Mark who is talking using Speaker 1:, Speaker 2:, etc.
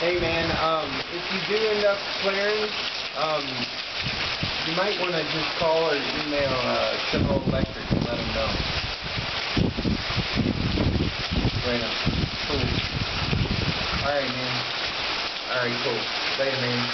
Speaker 1: Hey man, if you do end up clearing, you might want to just call or email Civil Electric and let them know. Right on. Cool. Alright man. Alright, cool. Later man.